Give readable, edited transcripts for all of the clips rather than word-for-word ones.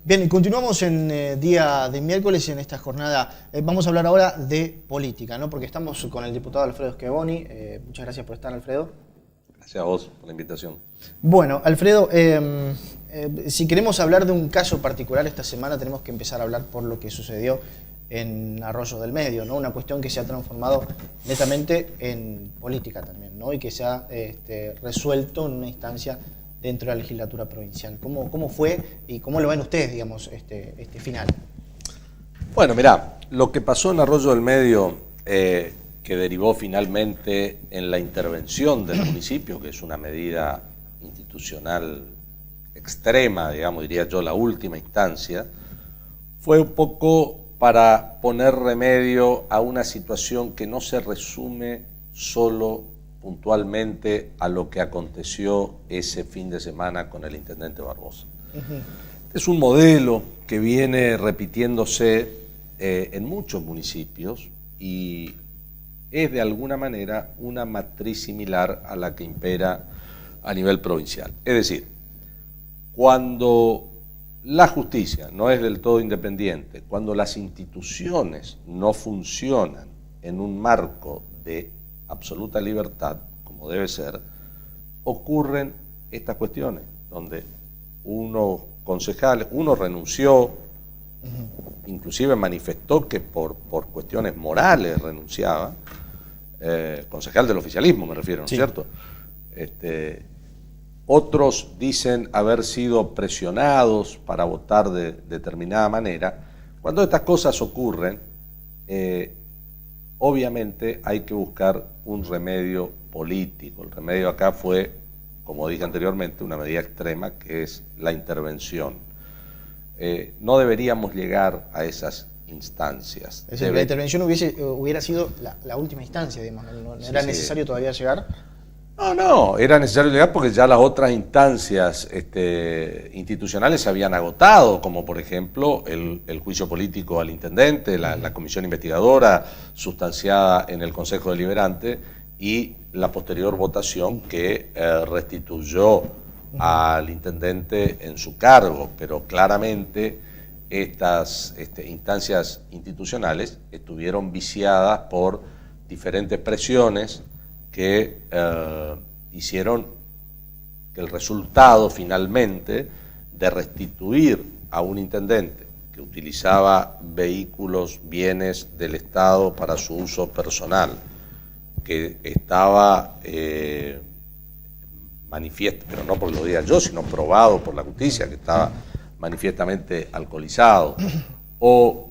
Bien, y continuamos en día de miércoles en esta jornada. Vamos a hablar ahora de política, ¿no? Porque estamos con el diputado Alfredo Schiavoni. Muchas gracias por estar, Alfredo. Gracias a vos por la invitación. Bueno, Alfredo, si queremos hablar de un caso particular esta semana, tenemos que empezar a hablar por lo que sucedió en Arroyo del Medio, ¿no? Una cuestión que se ha transformado netamente en política también, ¿no? Y que se ha resuelto en una instancia dentro de la legislatura provincial. ¿Cómo fue y cómo lo ven ustedes, digamos, este final? Bueno, mirá, lo que pasó en Arroyo del Medio, que derivó finalmente en la intervención del municipio, que es una medida institucional extrema, digamos, diría yo, la última instancia, fue un poco para poner remedio a una situación que no se resume solo puntualmente a lo que aconteció ese fin de semana con el intendente Barbosa. Es un modelo que viene repitiéndose en muchos municipios y es de alguna manera una matriz similar a la que impera a nivel provincial. Es decir, cuando la justicia no es del todo independiente, cuando las instituciones no funcionan en un marco de absoluta libertad, como debe ser, ocurren estas cuestiones, donde unos concejales, uno renunció, inclusive manifestó que por cuestiones morales renunciaba, concejal del oficialismo me refiero, ¿no es cierto? Otros dicen haber sido presionados para votar de determinada manera. Cuando estas cosas ocurren, obviamente hay que buscar un remedio político. El remedio acá fue, como dije anteriormente, una medida extrema que es la intervención. No deberíamos llegar a esas instancias. Es decir, la intervención hubiera sido la última instancia, digamos, no era necesario todavía llegar. No, era necesario llegar porque ya las otras instancias institucionales se habían agotado, como por ejemplo el juicio político al intendente, la comisión investigadora sustanciada en el Consejo Deliberante y la posterior votación que restituyó al intendente en su cargo, pero claramente estas instancias institucionales estuvieron viciadas por diferentes presiones que hicieron que el resultado finalmente de restituir a un intendente que utilizaba vehículos, bienes del Estado para su uso personal, que estaba manifiesto, pero no porque lo diga yo, sino probado por la justicia, que estaba manifiestamente alcoholizado, o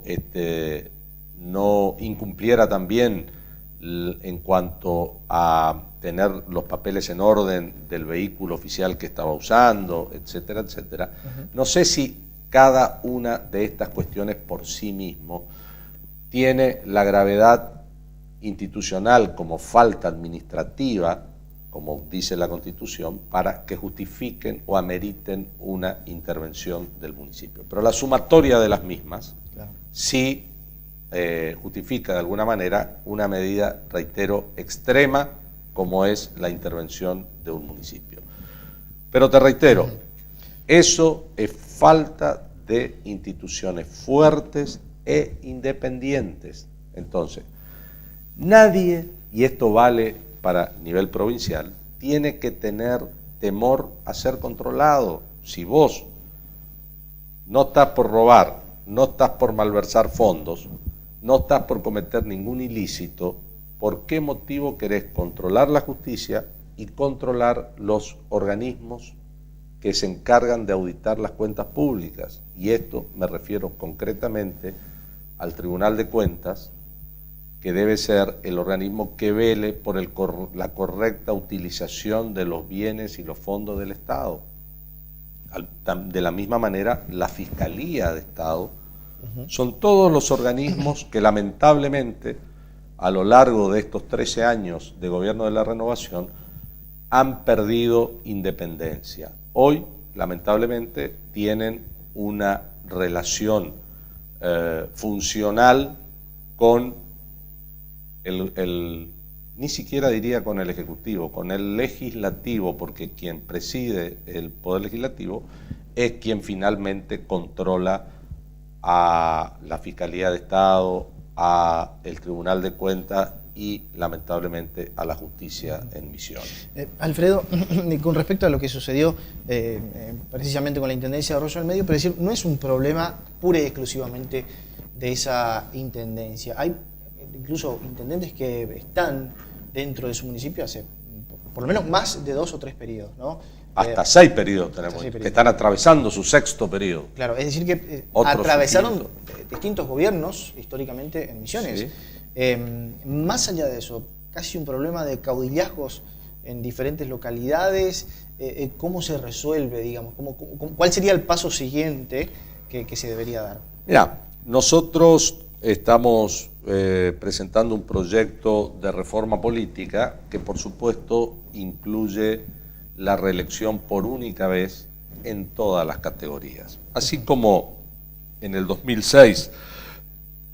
no incumpliera también en cuanto a tener los papeles en orden del vehículo oficial que estaba usando, etcétera, etcétera. No sé si cada una de estas cuestiones por sí mismo tiene la gravedad institucional como falta administrativa, como dice la Constitución, para que justifiquen o ameriten una intervención del municipio. Pero la sumatoria de las mismas sí justifica de alguna manera una medida, reitero, extrema, como es la intervención de un municipio. Pero te reitero, eso es falta de instituciones fuertes e independientes. Entonces, nadie, y esto vale para nivel provincial, tiene que tener temor a ser controlado. Si vos no estás por robar, no estás por malversar fondos, no estás por cometer ningún ilícito, ¿por qué motivo querés controlar la justicia y controlar los organismos que se encargan de auditar las cuentas públicas? Y esto me refiero concretamente al Tribunal de Cuentas, que debe ser el organismo que vele por la correcta utilización de los bienes y los fondos del Estado. De la misma manera, la Fiscalía de Estado son todos los organismos que lamentablemente a lo largo de estos 13 años de gobierno de la Renovación han perdido independencia. Hoy, lamentablemente, tienen una relación funcional con ni siquiera diría con el Ejecutivo, con el Legislativo, porque quien preside el Poder Legislativo es quien finalmente controla a la Fiscalía de Estado, a el Tribunal de Cuentas y lamentablemente a la justicia en Misiones. Alfredo, con respecto a lo que sucedió precisamente con la Intendencia de Arroyo del Medio, pero decir, no es un problema pura y exclusivamente de esa Intendencia. Hay incluso intendentes que están dentro de su municipio hace por lo menos más de 2 o 3 periodos, ¿no? Hasta 6 periodos tenemos, 6 periodos. Que están atravesando su 6º periodo. Claro, es decir que atravesaron distintos gobiernos históricamente en Misiones. Sí. Más allá de eso, casi un problema de caudillazgos en diferentes localidades, ¿cómo se resuelve, digamos? ¿Cuál sería el paso siguiente que se debería dar? Mira, nosotros estamos presentando un proyecto de reforma política que por supuesto incluye la reelección por única vez en todas las categorías. Así como en el 2006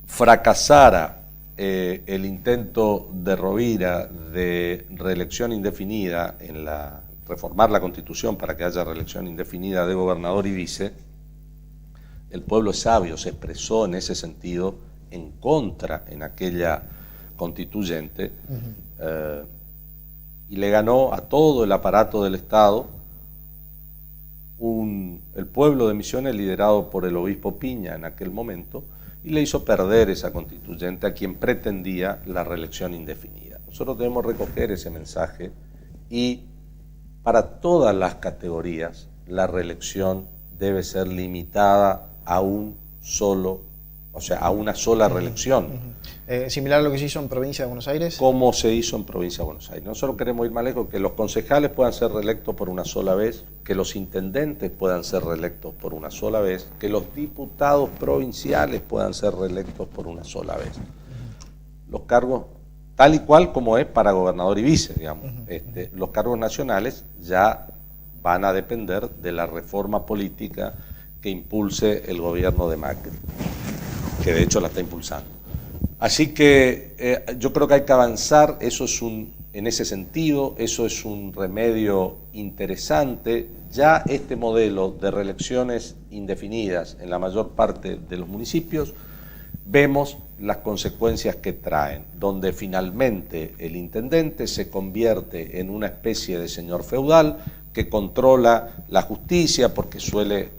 fracasara el intento de Rovira de reelección indefinida en reformar la Constitución para que haya reelección indefinida de gobernador y vice, el pueblo es sabio, se expresó en ese sentido en contra en aquella constituyente y le ganó a todo el aparato del Estado el pueblo de Misiones liderado por el obispo Piña en aquel momento, y le hizo perder esa constituyente a quien pretendía la reelección indefinida. Nosotros debemos recoger ese mensaje y para todas las categorías la reelección debe ser limitada a un solo, o sea, a una sola reelección. Similar a lo que se hizo en Provincia de Buenos Aires. Como se hizo en Provincia de Buenos Aires. Nosotros queremos ir más lejos, que los concejales puedan ser reelectos por una sola vez, que los intendentes puedan ser reelectos por una sola vez, que los diputados provinciales puedan ser reelectos por una sola vez. Los cargos, tal y cual como es para gobernador y vice, digamos. Los cargos nacionales ya van a depender de la reforma política que impulse el gobierno de Macri, que de hecho la está impulsando. Así que yo creo que hay que avanzar, en ese sentido, eso es un remedio interesante. Ya este modelo de reelecciones indefinidas en la mayor parte de los municipios, vemos las consecuencias que traen, donde finalmente el intendente se convierte en una especie de señor feudal que controla la justicia porque suele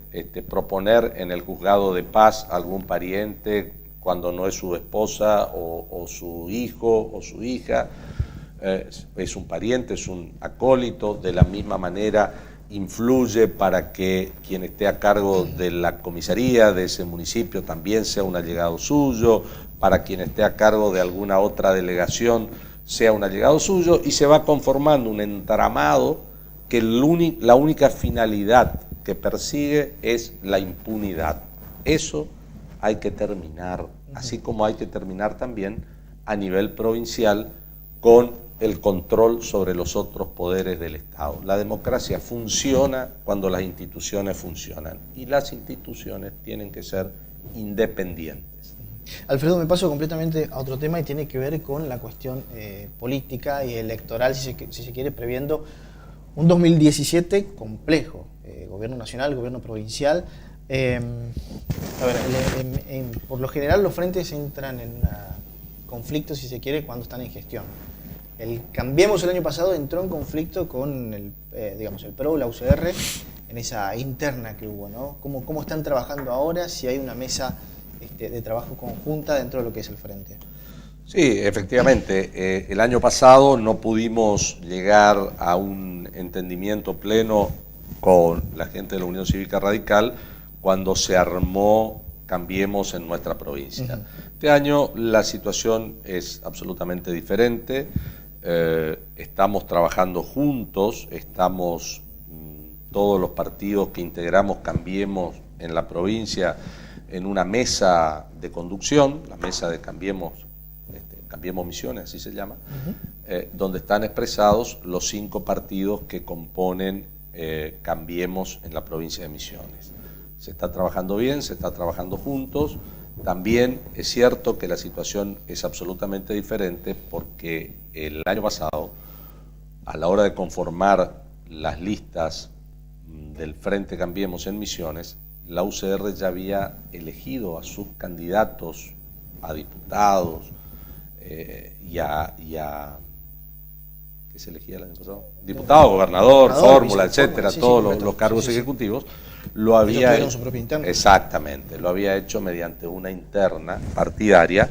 proponer en el juzgado de paz algún pariente cuando no es su esposa o su hijo o su hija, es un pariente, es un acólito, de la misma manera influye para que quien esté a cargo de la comisaría de ese municipio también sea un allegado suyo, para quien esté a cargo de alguna otra delegación sea un allegado suyo, y se va conformando un entramado que la única finalidad que persigue es la impunidad. Eso hay que terminar, así como hay que terminar también a nivel provincial con el control sobre los otros poderes del Estado. La democracia funciona cuando las instituciones funcionan y las instituciones tienen que ser independientes. Alfredo, me paso completamente a otro tema y tiene que ver con la cuestión política y electoral, si se quiere, previendo un 2017 complejo, gobierno nacional, gobierno provincial. Por lo general los frentes entran en conflicto, si se quiere, cuando están en gestión. El Cambiemos el año pasado entró en conflicto con el PRO, la UCR, en esa interna que hubo, ¿no? ¿Cómo están trabajando ahora? Si hay una mesa de trabajo conjunta dentro de lo que es el frente. Sí, efectivamente. El año pasado no pudimos llegar a un entendimiento pleno con la gente de la Unión Cívica Radical cuando se armó Cambiemos en nuestra provincia. Este año la situación es absolutamente diferente. Estamos trabajando juntos, estamos todos los partidos que integramos Cambiemos en la provincia en una mesa de conducción, la mesa de Cambiemos Misiones, así se llama, donde están expresados los 5 partidos que componen Cambiemos en la provincia de Misiones. Se está trabajando bien, se está trabajando juntos. También es cierto que la situación es absolutamente diferente porque el año pasado, a la hora de conformar las listas del Frente Cambiemos en Misiones, la UCR ya había elegido a sus candidatos a diputados y a ¿qué se elegía el año pasado? Diputado, gobernador, fórmula, etcétera, sí, todos los cargos ejecutivos. Lo había hecho, su propia interna. Exactamente, lo había hecho mediante una interna partidaria,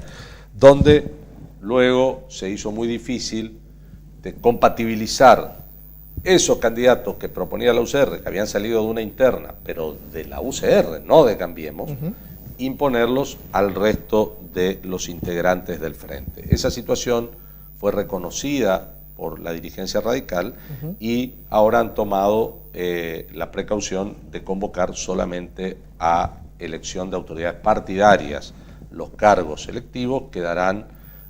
donde luego se hizo muy difícil de compatibilizar esos candidatos que proponía la UCR, que habían salido de una interna, pero de la UCR, no de Cambiemos, imponerlos al resto de los integrantes del Frente. Esa situación fue reconocida por la dirigencia radical y ahora han tomado la precaución de convocar solamente a elección de autoridades partidarias. Los cargos electivos quedarán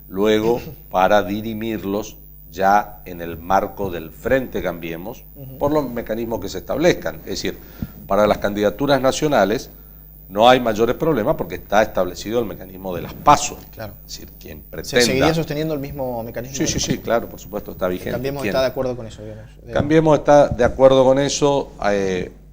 luego para dirimirlos ya en el marco del Frente Cambiemos por los mecanismos que se establezcan. Es decir, para las candidaturas nacionales no hay mayores problemas porque está establecido el mecanismo de las PASO. Claro. Es decir, quien pretenda... ¿Se seguiría sosteniendo el mismo mecanismo? Sí, claro, por supuesto, está vigente. Cambiemos está de acuerdo con eso, digamos. Cambiemos está de acuerdo con eso.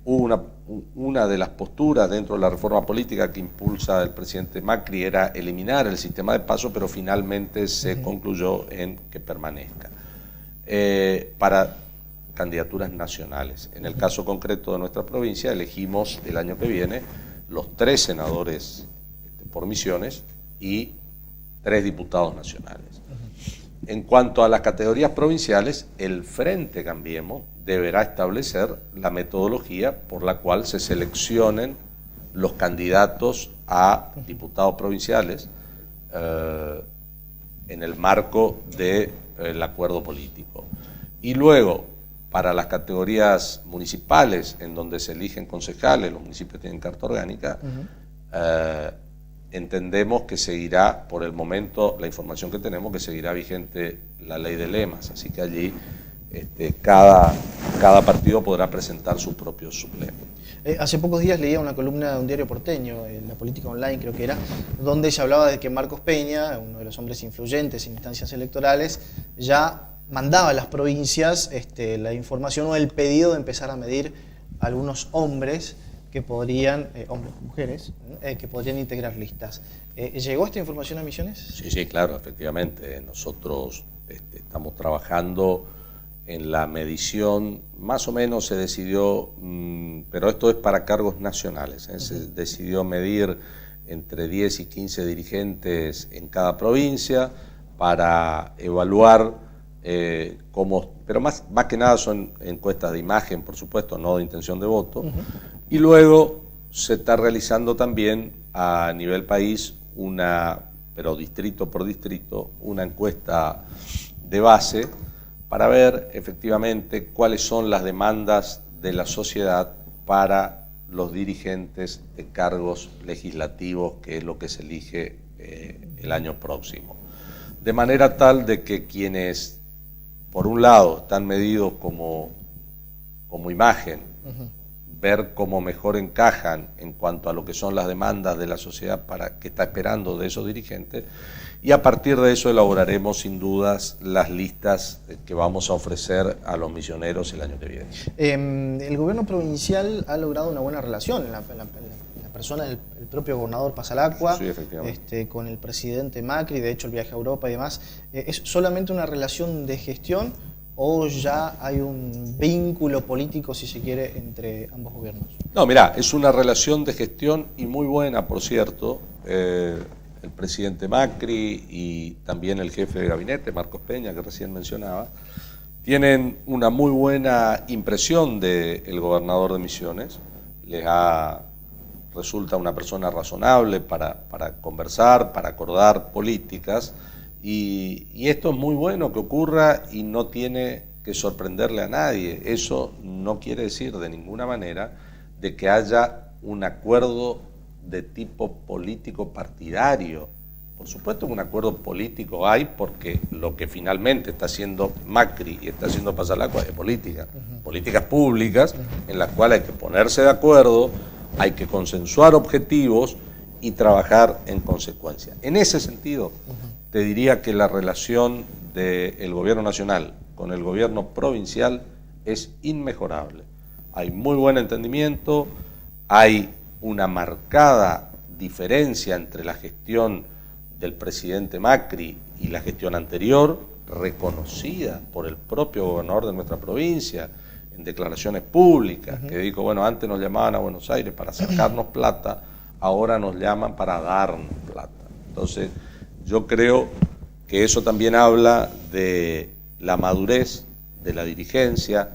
Hubo una de las posturas dentro de la reforma política que impulsa el presidente Macri era eliminar el sistema de PASO, pero finalmente se concluyó en que permanezca. Para candidaturas nacionales. En el caso concreto de nuestra provincia, elegimos el año que viene los 3 senadores por Misiones y 3 diputados nacionales. En cuanto a las categorías provinciales, el Frente Cambiemos deberá establecer la metodología por la cual se seleccionen los candidatos a diputados provinciales en el marco del acuerdo político. Y luego, para las categorías municipales, en donde se eligen concejales, los municipios tienen carta orgánica, entendemos que seguirá, por el momento, la información que tenemos, que seguirá vigente la ley de lemas, así que allí cada partido podrá presentar sus propios suplentes. Hace pocos días leía una columna de un diario porteño, La Política Online creo que era, donde se hablaba de que Marcos Peña, uno de los hombres influyentes en instancias electorales, ya mandaba a las provincias la información o el pedido de empezar a medir algunos hombres que podrían, hombres o mujeres, que podrían integrar listas. ¿Llegó esta información a Misiones? Sí, claro, efectivamente. Nosotros estamos trabajando en la medición, más o menos se decidió, pero esto es para cargos nacionales, se decidió medir entre 10 y 15 dirigentes en cada provincia para evaluar cómo, pero más que nada son encuestas de imagen, por supuesto, no de intención de voto, y luego se está realizando también a nivel país pero distrito por distrito, una encuesta de base para ver efectivamente cuáles son las demandas de la sociedad para los dirigentes de cargos legislativos, que es lo que se elige el año próximo. De manera tal de que quienes, por un lado, están medidos como imagen, ver cómo mejor encajan en cuanto a lo que son las demandas de la sociedad que está esperando de esos dirigentes, y a partir de eso elaboraremos sin dudas las listas que vamos a ofrecer a los misioneros el año que viene. El gobierno provincial ha logrado una buena relación, la persona del propio gobernador Pasalacqua, sí, con el presidente Macri, de hecho el viaje a Europa y demás. ¿Es solamente una relación de gestión o ya hay un vínculo político, si se quiere, entre ambos gobiernos? No, mirá, es una relación de gestión y muy buena, por cierto. El presidente Macri y también el jefe de gabinete, Marcos Peña, que recién mencionaba, tienen una muy buena impresión del gobernador de Misiones. Resulta una persona razonable para conversar, para acordar políticas, y esto es muy bueno que ocurra y no tiene que sorprenderle a nadie. Eso no quiere decir de ninguna manera de que haya un acuerdo de tipo político partidario. Por supuesto que un acuerdo político hay, porque lo que finalmente está haciendo Macri y está haciendo Pasalacqua es política, políticas públicas en las cuales hay que ponerse de acuerdo, hay que consensuar objetivos y trabajar en consecuencia. En ese sentido, te diría que la relación del gobierno nacional con el gobierno provincial es inmejorable. hay muy buen entendimiento, hay una marcada diferencia entre la gestión del presidente Macri y la gestión anterior, reconocida por el propio gobernador de nuestra provincia en declaraciones públicas, que dijo, bueno, antes nos llamaban a Buenos Aires para sacarnos plata, ahora nos llaman para darnos plata. Entonces, yo creo que eso también habla de la madurez de la dirigencia.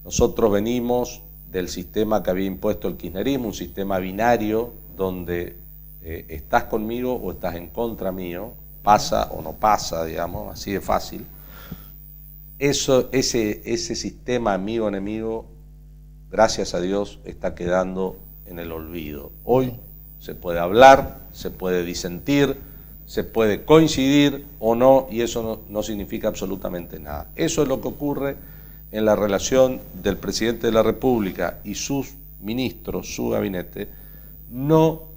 Nosotros venimos del sistema que había impuesto el kirchnerismo, un sistema binario donde estás conmigo o estás en contra mío, pasa o no pasa, digamos, así de fácil. Ese sistema amigo-enemigo, gracias a Dios, está quedando en el olvido. Hoy se puede hablar, se puede disentir, se puede coincidir o no, y eso no significa absolutamente nada. Eso es lo que ocurre en la relación del presidente de la República y sus ministros, su gabinete, no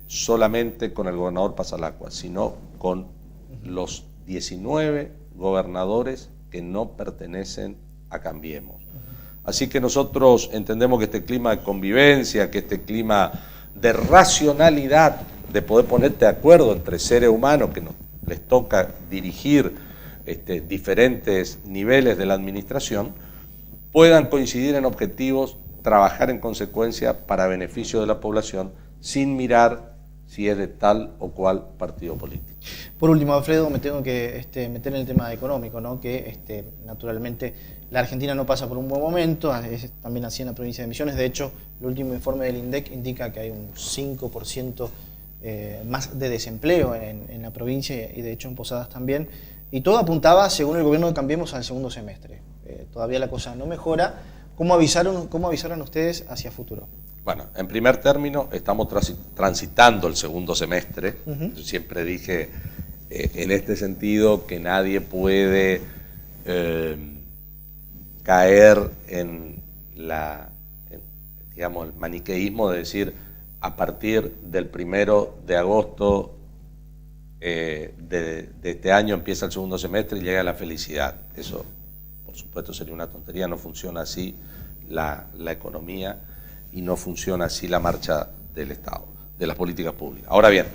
solamente con el gobernador Pasalacqua, sino con los 19 gobernadores que no pertenecen a Cambiemos. Así que nosotros entendemos que este clima de convivencia, que este clima de racionalidad, de poder ponerte de acuerdo entre seres humanos que les toca dirigir diferentes niveles de la administración, puedan coincidir en objetivos, trabajar en consecuencia para beneficio de la población, sin mirar si es de tal o cual partido político. Por último, Alfredo, me tengo que meter en el tema económico, ¿no? Que naturalmente la Argentina no pasa por un buen momento, es también así en la provincia de Misiones. De hecho, el último informe del INDEC indica que hay un 5% más de desempleo en la provincia y de hecho en Posadas también. Y todo apuntaba, según el gobierno de Cambiemos, al segundo semestre. Todavía la cosa no mejora. ¿Cómo avisaron ustedes hacia futuro? Bueno, en primer término, estamos transitando el segundo semestre. Yo siempre dije en este sentido que nadie puede caer en el maniqueísmo de decir a partir del 1 de agosto de este año empieza el segundo semestre y llega la felicidad. Eso, por supuesto, sería una tontería, no funciona así la economía y no funciona así la marcha del Estado, de las políticas públicas. Ahora bien,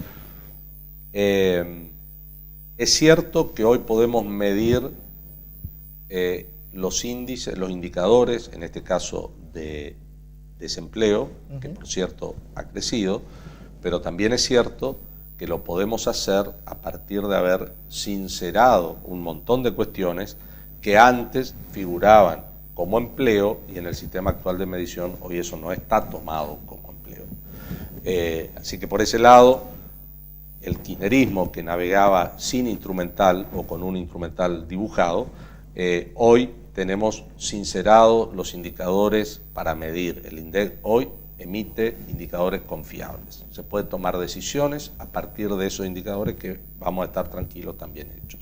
es cierto que hoy podemos medir los índices, los indicadores, en este caso de desempleo, que por cierto ha crecido, pero también es cierto que lo podemos hacer a partir de haber sincerado un montón de cuestiones que antes figuraban como empleo y en el sistema actual de medición hoy eso no está tomado como empleo. Así que por ese lado, el kirchnerismo que navegaba sin instrumental o con un instrumental dibujado, hoy tenemos sincerado los indicadores para medir. El INDEC hoy emite indicadores confiables. Se puede tomar decisiones a partir de esos indicadores que vamos a estar tranquilos también hechos.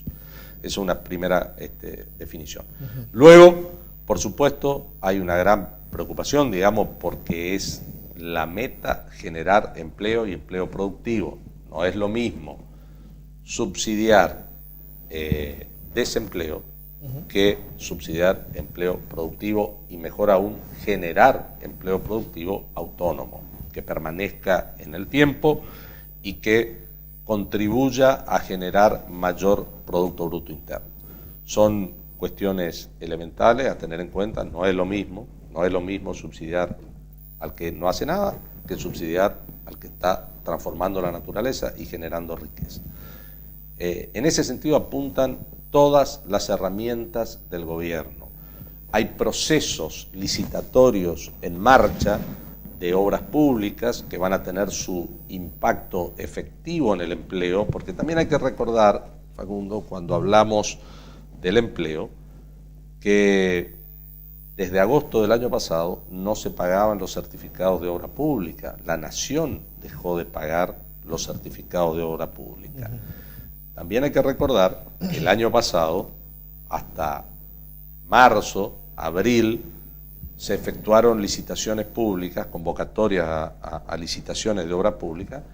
Esa es una primera definición. Luego, por supuesto, hay una gran preocupación, digamos, porque es la meta generar empleo y empleo productivo. No es lo mismo subsidiar desempleo que subsidiar empleo productivo y, mejor aún, generar empleo productivo autónomo, que permanezca en el tiempo y que contribuya a generar mayor Producto Bruto Interno. Son cuestiones elementales a tener en cuenta. No es lo mismo subsidiar al que no hace nada que subsidiar al que está transformando la naturaleza y generando riqueza. En ese sentido apuntan todas las herramientas del gobierno. Hay procesos licitatorios en marcha de obras públicas que van a tener su impacto efectivo en el empleo, porque también hay que recordar, Facundo, cuando hablamos del empleo, que desde agosto del año pasado no se pagaban los certificados de obra pública. La Nación dejó de pagar los certificados de obra pública. También hay que recordar que el año pasado, hasta marzo, abril, se efectuaron licitaciones públicas, convocatorias a licitaciones de obra pública,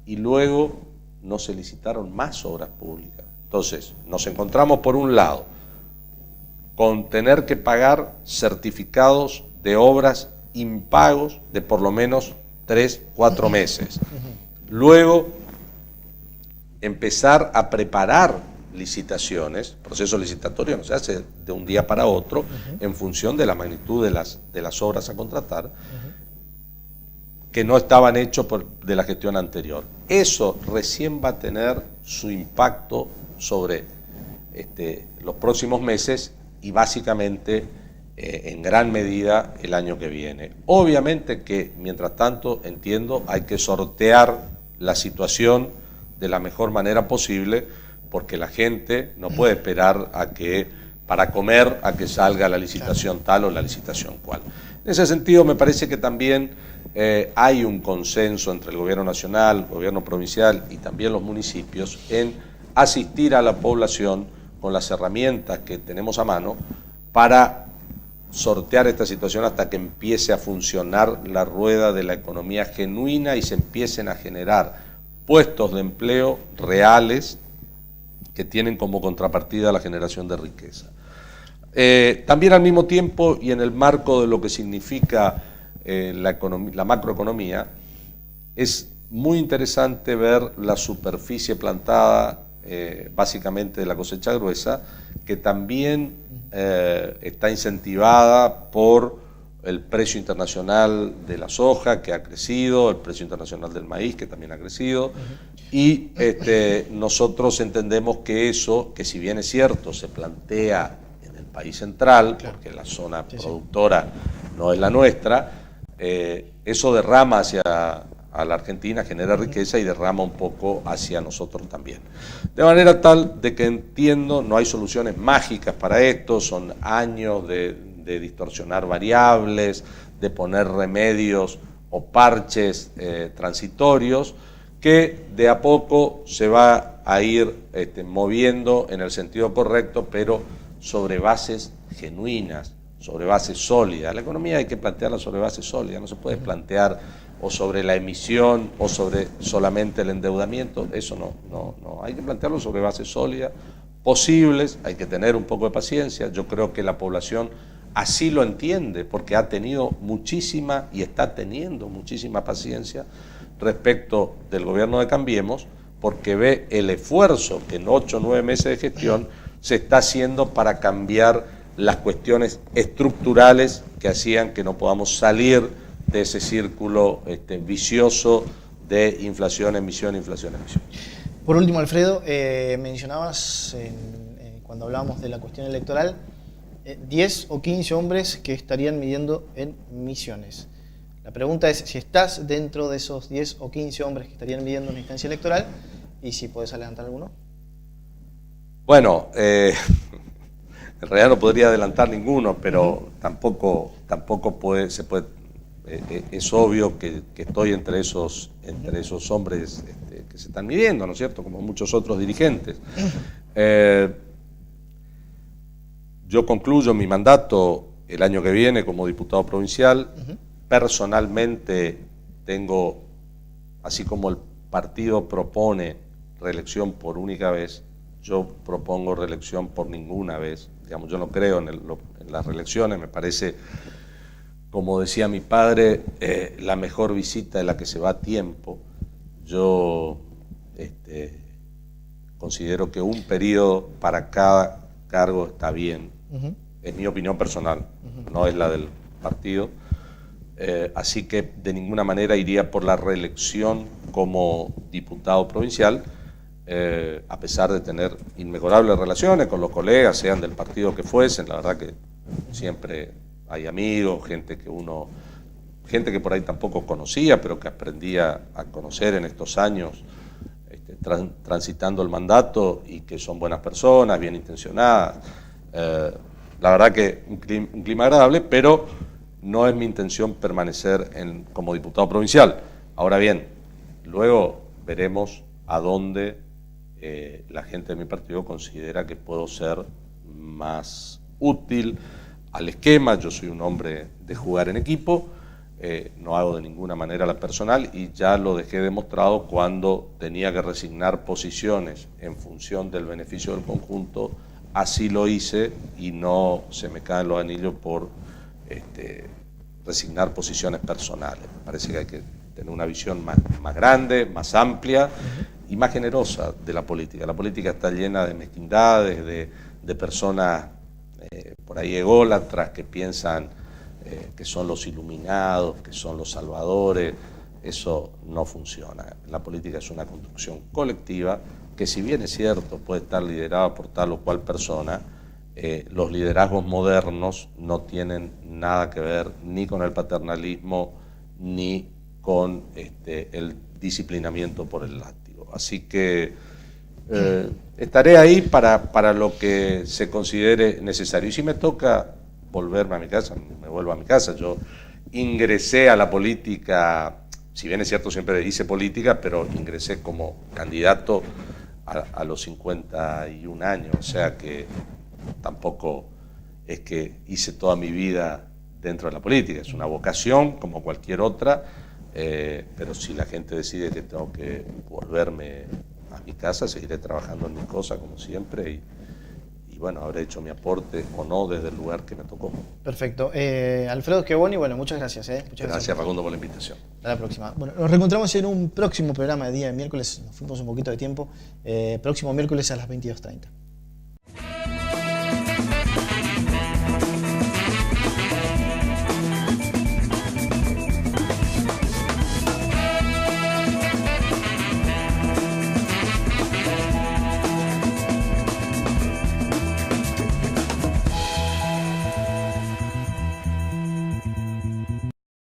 y luego no se licitaron más obras públicas. Entonces, nos encontramos por un lado con tener que pagar certificados de obras impagos de por lo menos 3, 4 meses. Luego, empezar a preparar licitaciones. Proceso licitatorio no se hace de un día para otro en función de la magnitud de las obras a contratar, que no estaban hechos de la gestión anterior. Eso recién va a tener su impacto sobre los próximos meses y básicamente en gran medida el año que viene. Obviamente que, mientras tanto, entiendo, hay que sortear la situación de la mejor manera posible, porque la gente no puede esperar para comer a que salga la licitación tal o la licitación cual. En ese sentido, me parece que también hay un consenso entre el gobierno nacional, el gobierno provincial y también los municipios en asistir a la población con las herramientas que tenemos a mano para sortear esta situación hasta que empiece a funcionar la rueda de la economía genuina y se empiecen a generar puestos de empleo reales que tienen como contrapartida la generación de riqueza. También al mismo tiempo y en el marco de lo que significa la macroeconomía, es muy interesante ver la superficie plantada básicamente de la cosecha gruesa, que también está incentivada por el precio internacional de la soja, que ha crecido, el precio internacional del maíz, que también ha crecido, y nosotros entendemos que eso, que si bien es cierto, se plantea en el país central, porque la zona productora no es la nuestra, eso derrama a la Argentina, genera riqueza y derrama un poco hacia nosotros también. De manera tal de que entiendo, no hay soluciones mágicas para esto, son años de distorsionar variables, de poner remedios o parches transitorios, que de a poco se va a ir moviendo en el sentido correcto, pero sobre bases genuinas, sobre bases sólidas. La economía hay que plantearla sobre bases sólidas, no se puede plantear o sobre la emisión o sobre solamente el endeudamiento, eso no, hay que plantearlo sobre bases sólidas, posibles, hay que tener un poco de paciencia. Yo creo que la población así lo entiende, porque ha tenido muchísima y está teniendo muchísima paciencia respecto del gobierno de Cambiemos, porque ve el esfuerzo que en 8 o 9 meses de gestión se está haciendo para cambiar las cuestiones estructurales que hacían que no podamos salir de ese círculo vicioso de inflación, emisión, inflación, emisión. Por último, Alfredo, mencionabas cuando hablábamos de la cuestión electoral 10 o 15 hombres que estarían midiendo en Misiones. La pregunta es si estás dentro de esos 10 o 15 hombres que estarían midiendo una instancia electoral y si puedes adelantar alguno. Bueno, en realidad no podría adelantar ninguno, pero tampoco se puede. Es obvio que estoy entre esos hombres que se están midiendo, ¿no es cierto?, como muchos otros dirigentes. Yo concluyo mi mandato el año que viene como diputado provincial. Personalmente tengo, así como el partido propone reelección por única vez, yo propongo reelección por ninguna vez. Digamos, yo no creo en las reelecciones, me parece, como decía mi padre, la mejor visita es la que se va a tiempo. Yo considero que un periodo para cada cargo está bien. Es mi opinión personal, no es la del partido. Así que de ninguna manera iría por la reelección como diputado provincial, a pesar de tener inmejorables relaciones con los colegas, sean del partido que fuesen. La verdad que siempre hay amigos, gente que por ahí tampoco conocía, pero que aprendía a conocer en estos años, transitando el mandato, y que son buenas personas, bien intencionadas. La verdad que un clima agradable, pero no es mi intención permanecer como diputado provincial. Ahora bien, luego veremos a dónde la gente de mi partido considera que puedo ser más útil al esquema. Yo soy un hombre de jugar en equipo, no hago de ninguna manera la personal, y ya lo dejé demostrado cuando tenía que resignar posiciones en función del beneficio del conjunto. Así lo hice y no se me caen los anillos por resignar posiciones personales. Me parece que hay que tener una visión más grande, más amplia y más generosa de la política. La política está llena de mezquindades, de personas por ahí ególatras que piensan que son los iluminados, que son los salvadores. Eso no funciona. La política es una construcción colectiva que, si bien es cierto, puede estar liderada por tal o cual persona, los liderazgos modernos no tienen nada que ver ni con el paternalismo ni con el disciplinamiento por el látigo. Así que estaré ahí para lo que se considere necesario. Y si me toca volverme a mi casa, me vuelvo a mi casa. Yo ingresé a la política, si bien es cierto siempre hice política, pero ingresé como candidato a los 51 años, o sea que tampoco es que hice toda mi vida dentro de la política, es una vocación como cualquier otra, pero si la gente decide que tengo que volverme a mi casa, seguiré trabajando en mi cosa como siempre y bueno, habré hecho mi aporte o no desde el lugar que me tocó. Perfecto. Alfredo Schiavoni, bueno, muchas gracias. Muchas gracias Facundo por la invitación. Hasta la próxima. Bueno, nos reencontramos en un próximo programa de día de miércoles, nos fuimos un poquito de tiempo, próximo miércoles a las 22:30.